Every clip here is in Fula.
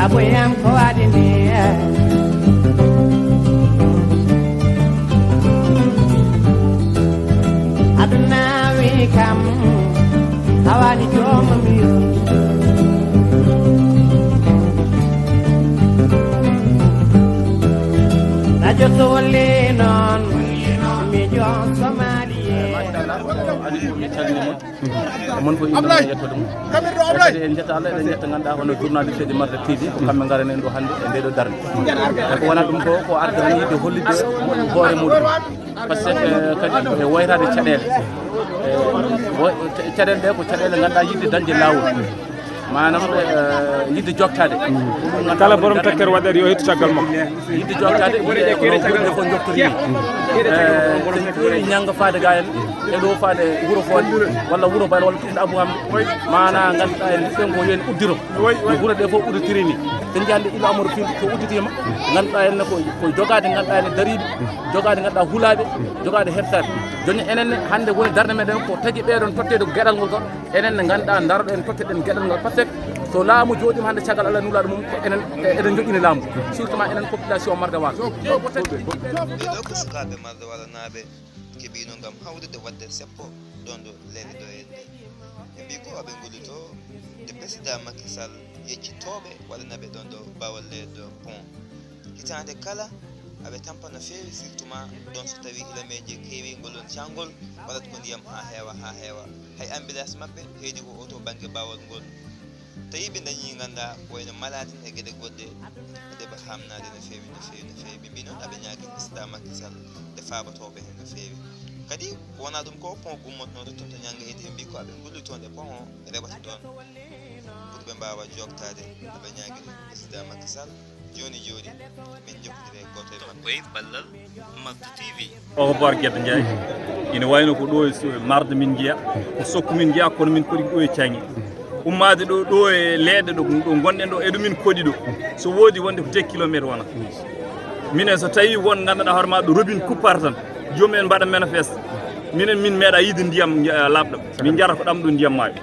aboyam ko adini aduna wi kam hawani jom miyo radio to wolle non mi jon somaliye mon ko inde yetto dum kadi en jetta Allah en jetta ganda hono journaliste de Marda TV ko kambe ngaren en do hande e ndedo darde ko wana dum ko ardani de hollide hoore mudum parce que kadi e wayrade cadele cadele de ko cadele ganda yidde dañde lawol manam yidde joktade kala borom takker wadari yo hetto tagal makko yidde joktade ko joktori ñanga faade gayen e do faade wuro fode walla wuro baylo walla tinde abou hamde mana ganda en sen ko yen uddiro wuro de fo udditiri ni sen jande ila amadou fil ko udditima ganda en ko jogade ganda en daribe jogade ganda hulabe jogade hersade joni enen hande woni darde meden ko tagi beedon tottede gedal ngol ko enen ganda dardo en totteden gedal ngol parce que so laamu jodim hande cagal Allah nulaado mum enen eden jogini laamu surtout enen population Marda Walo ko sukabe Marda Walo naabe kebino ngam hawdude wadde seppo dondo lele do en bi ko abe ngulito de président Macky Sall yeccitobe wala nabe dondo bawal le do pont kitande kala abe tampana fewi surtout don so tawi ila meje kewi ngolon changol wala ko ndiyam ha hewa hay ambulance mabbe heedi ko auto bange bawal ngol tawi be dañi ganda wayno maladin e gede godde de ba hamnade no fewi bi non abe nyaagi président Macky Sall de fabatobe hen no fewi kadi wona dum ko pont gummotno to nyanga heedi en bi ko abe ngullitonde pont rebata don pour be mbawa joktade abe nyaagi président Macky Sall joni min jokkidire goto e mabbe ballal Marda TV o bor gedde njaay ina wayno ko do Marda min jiya ko sokku min jiya kono min kodi do e cangi ummade do e leede do gonden do edu min kodi do so wodi wonde ko 2 km wana minen so tawi won ganduɗa horma do robin coupar tan jomumen mbaɗa manifeste minen min meeɗa yide ndiyam labɗo min jara ko ɗam ɗo ndiyam maayo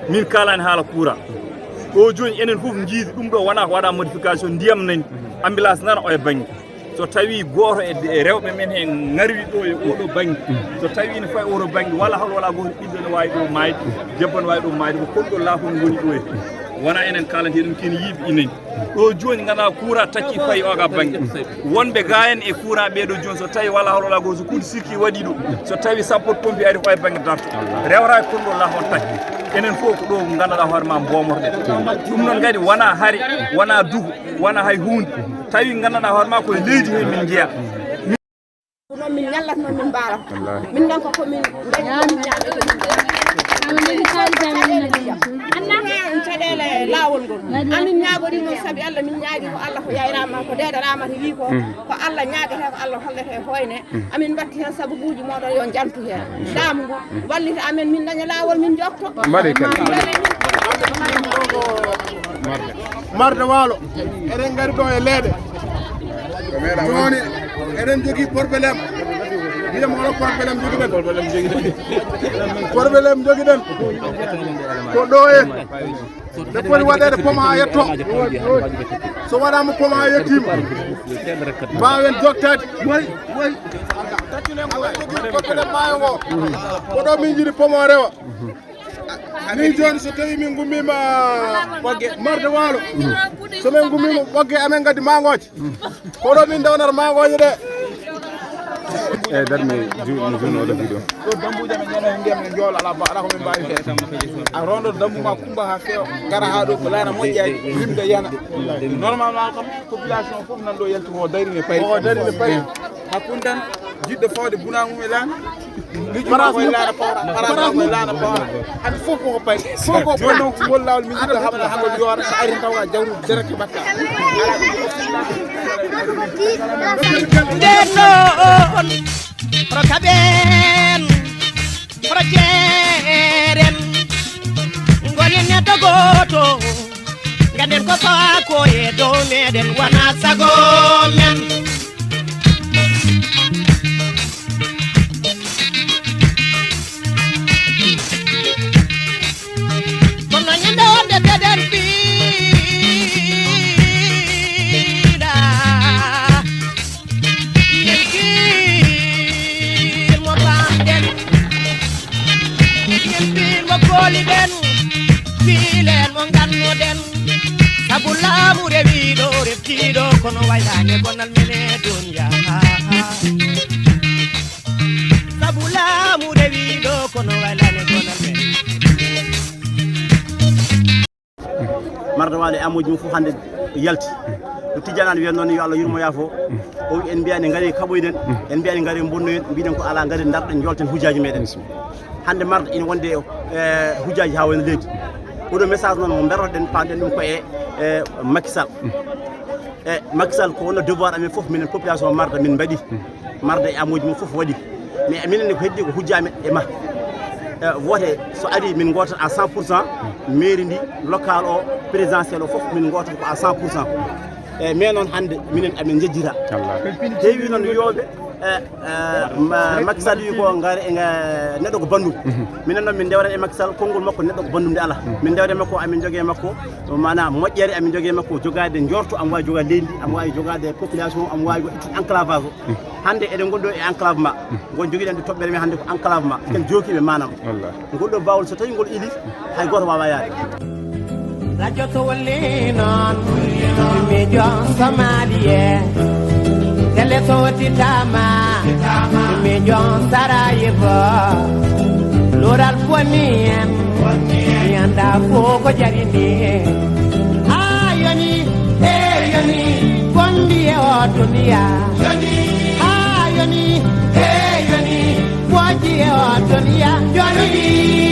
min kalani haala courant o joni enen fof jiidi ɗum ɗo wona ko waɗa modification ndiyam nani ambulance nana o e banggue so tawi goto e rewɓe men he ngarwi ɗo e oɗo banggue so tawi ne fayi oɗo banggue walla hawla wala goto ɓiɗɗo ne wawi ɗo mayde debbo ne wawi ɗo mayde ko kolɗo laafon goni ɗo e wona enen kalante ɗum kene yiiɓe inani ɗo joni ganduɗa courant takki fayi oga banggue wonɓe gayen e courant ɓeɗo joni so tawi walla hawla wala goto so kuuɗi sikki waɗi ɗo so tawi sappo pompi ari ko e banggue darto rewra kolɗo laafon takki enen fof ko ɗo ganduɗa hoore ma bomorɗe ɗum noon kadi wona haare wona duhu wona hay hunde tawi ganduɗa hoore ma koye leydi he min jeeya non min ñallatno min mbaara min donc komin caɗele lawol ngol amin ñaagori noon saabi Allah min ñaagi ko Allah ko yayrama ko deedarama to wi ko Allah ñaagete ko Allah hollete hoyne amin batti hen sababuji moɗon yo jantu hen laamu ngu wallita amen min daña lawol min jokto Marda Walo eɗen gari ɗo e leeɗe joni eɗen jogui probléme ndiyam hono probléme joguiɗen ko ɗo e nde foti waɗede poma ha yetto so waɗama poma ha yettima mbawen joktade taccinen maayo ngo ko ɗo min jiiɗi pomo rewa min joni so tawi min gummima ɓogge Marda Walo so min gummima ɓogge amen gaddi mangoje ko ɗo min dewnata mangoje ɗe e darmi jooni oɗo vidéo ɗo dambuji amen ñano ndiyam ne joola ala ko min mbawi fe a rondo dambuma kumba ha feewa gara ha ɗo ko lana moƴƴaji limde yana normalement kam population fof nan ɗo yaltimo darine payri hakkude tan jiɗɗo fawde bunamum e lana lijumaa koye lana pawra parama koye lana pawra hande fof koko payri fof ko joni noon ko ngol lawol min jiɗɗo haɓa hangol yoora so ari tawa jawru direct batta ndeɗon pro kaɓen pro jeeren gonen neɗɗo goto gaden ko fako e dow meɗen wona sago men kono ñande wonde deɗen fi yen bin mo koli den filen mo ganno den sabu laamu rewiɗo reftiɗo kono waylane gonal mene dunya sabu laamu rewiɗo kono waylane gonal mene marde wale amuji mum fof hande yalti no tijanani wiyan noon yo Allah yurmo yaafo o wi en mbiyani ngari kaɓoyɗen en mbiyani ngari bonnoyen mbiɗen ko ala ngari darɗen jolten hujjaji meɗen hande marde ina wonde hujjaji ha woni leydi oɗo message noon mo berroɗen panɗen ɗum ko e Macky Sall Macky Sall ko wonno devoir amen foof minen population marde min mbaɗi marde e amuji mum foof waɗi mais minen ko heddi ko hujjamen e ma vote so ari min gotan à 100% mairie ndi local o présidentiel o foof min gotan ko à 100% mais noon hande minen amin jejjira heewi noon wiyoɓe Macky Sall wi ko ngari neɗɗo ko bandum minen noon min dewran e Macky Sall konngol makko neɗɗo ko bandum de ala min dewre makko amin jogue makko mana moƴƴere amin jogue makko jogade jorto am wawi jogade leydi am wawi jogade population am wawi ittude enclavage o hande eɗen gonɗo e enclavement gon joguiɗen de toɓɓere men hande ko enclavement ken jokiɓe manam goɗɗo bawol so tawi ngol ili hay goto wawa yaade radio to wolli noon mijo somalie tele to titama mijo sarayibo loral fonien yanda foko jarini ayoni eyoni kondi e o dunia ayoni eyoni woji e o dunia joni